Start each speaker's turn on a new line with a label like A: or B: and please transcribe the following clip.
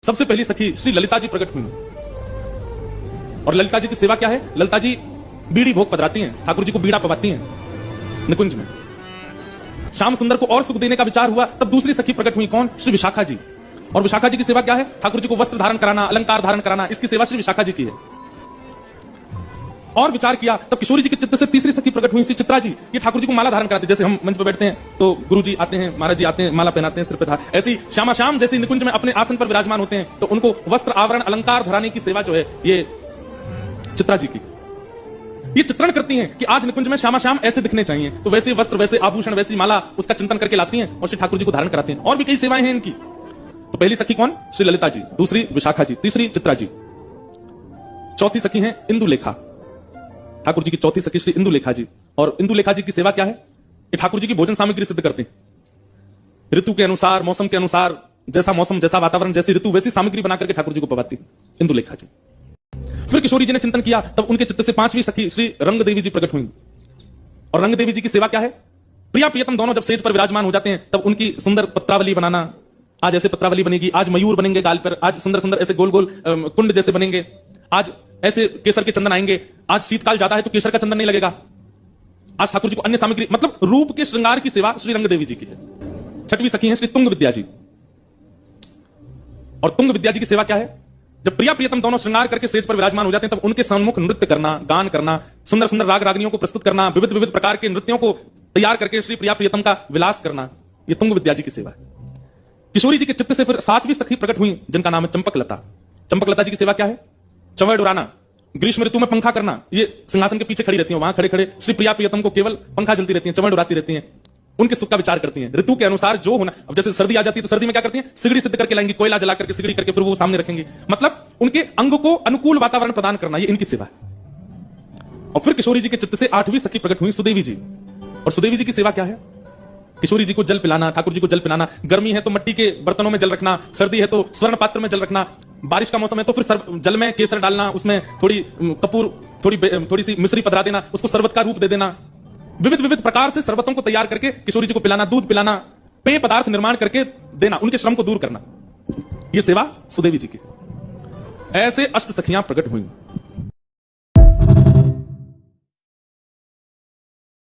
A: सबसे पहली सखी श्री ललिता जी प्रकट हुई। और ललिता जी की सेवा क्या है? ललिता जी बीड़ी भोग पधराती हैं, ठाकुर जी को बीड़ा पवाती हैं निकुंज में। श्याम सुंदर को और सुख देने का विचार हुआ, तब दूसरी सखी प्रकट हुई। कौन? श्री विशाखा जी। और विशाखा जी की सेवा क्या है? ठाकुर जी को वस्त्र धारण कराना, अलंकार धारण कराना, इसकी सेवा श्री विशाखा जी की है। और विचार किया तब किशोरी जी के चित्त से तीसरी सखी प्रकट हुई, श्री चित्रा जी। ये ठाकुर जी को माला धारण कराते, जैसे हम मंच पर बैठते हैं तो गुरु जी आते हैं, महाराज जी आते हैं, माला पहनाते हैं सिर पे धार। ऐसी श्यामा श्याम जैसी निकुंज में अपने आसन पर विराजमान होते हैं, तो उनको वस्त्र आवरण अलंकार धराने की सेवा जो है ये चित्रा जी की। ये चित्रण करती हैं कि आज निकुंज में श्यामा श्याम ऐसे दिखने चाहिए, तो वैसे वस्त्र, वैसे आभूषण, वैसी माला, उसका चिंतन करके लाती हैं और श्री ठाकुर जी को धारण कराते हैं। और भी कई सेवाएं हैं इनकी। तो पहली सखी कौन? श्री ललिता जी, दूसरी विशाखा जी, तीसरी चित्रा जी, चौथी सखी है इंदुलेखा। ठाकुर जी की चौथी सखी श्री इंदुलेखा जी। और इंदुलेखा जी की सेवा क्या है? ये ठाकुर जी की भोजन सामग्री सिद्ध करते हैं। ऋतु के अनुसार, मौसम के अनुसार, जैसा मौसम, जैसा वातावरण, जैसी ऋतु, वैसी सामग्री बना करके ठाकुर जी को पवाती इंदुलेखा जी। फिर किशोरी जी ने चिंतन किया, तब उनके चित्त से पांचवी सखी श्री रंग देवी जी प्रकट हुई। और रंग देवी जी की सेवा क्या है? प्रिया प्रियतम दोनों जब सेज पर विराजमान हो जाते हैं, तब उनकी सुंदर पत्रावली बनाना। आज ऐसे पत्रावली बनेगी, आज मयूर बनेंगे गाल पर, आज सुंदर सुंदर ऐसे गोल गोल कुंड जैसे बनेंगे, आज ऐसे केसर के चंदन आएंगे, आज शीतकाल ज्यादा है तो केसर का चंदन नहीं लगेगा, आज ठाकुर जी को अन्य सामग्री, मतलब रूप के श्रृंगार की सेवा श्री रंग देवी जी की है। छठवीं सखी है श्री तुंग विद्या जी। और तुंग विद्या जी की सेवा क्या है? जब प्रिया प्रियतम दोनों श्रृंगार करके सेज पर विराजमान हो जाते हैं, तब उनके सम्मुख नृत्य करना, गान करना, सुंदर सुंदर राग रागनियों को प्रस्तुत करना, विविध विविध प्रकार के नृत्यों को तैयार करके श्री प्रिया प्रियतम का विलास करना, यह तुंग विद्या जी की सेवा है। किशोरी जी के चित्त से फिर सातवीं सखी प्रकट हुई, जिनका नाम है चंपकलता। चंपकलता जी की सेवा क्या है? चंवड़ उड़ाना, ग्रीष्म ऋतु में पंखा करना। ये सिंहासन के पीछे खड़ी रहती हैं, वहां खड़े खड़े श्री प्रिया प्रियतम को केवल पंखा जलती रहती हैं, चंवड़ उड़ाती रहती हैं, उनके सुख का विचार करती हैं। ऋतु के अनुसार जो होना, अब जैसे सर्दी आ जाती है तो सर्दी में क्या करती हैं? सिगड़ी सिद्ध करके लाएंगी, कोयला जला करके सिगड़ी करके फिर वो सामने रखेंगी, मतलब उनके अंग को अनुकूल वातावरण प्रदान करना, ये इनकी सेवा है। और फिर किशोरी जी के चित्त से आठवीं सखी प्रकट हुई सुदेवी जी। और सुदेवी जी की सेवा क्या है? किशोरी जी को जल पिलाना, ठाकुर जी को जल पिलाना। गर्मी है तो मिट्टी के बर्तनों में जल रखना, सर्दी है तो स्वर्ण पात्र में जल रखना, बारिश का मौसम है तो फिर जल में केसर डालना, उसमें थोड़ी कपूर, थोड़ी सी मिश्री पधरा देना, उसको शरबत का रूप दे देना। विविध विविध प्रकार से शरबतों को तैयार करके किशोरी जी को पिलाना, दूध पिलाना, पेय पदार्थ निर्माण करके देना, उनके श्रम को दूर करना, यह सेवा सुदेवी जी की। ऐसे अष्ट सखियां प्रकट हुई।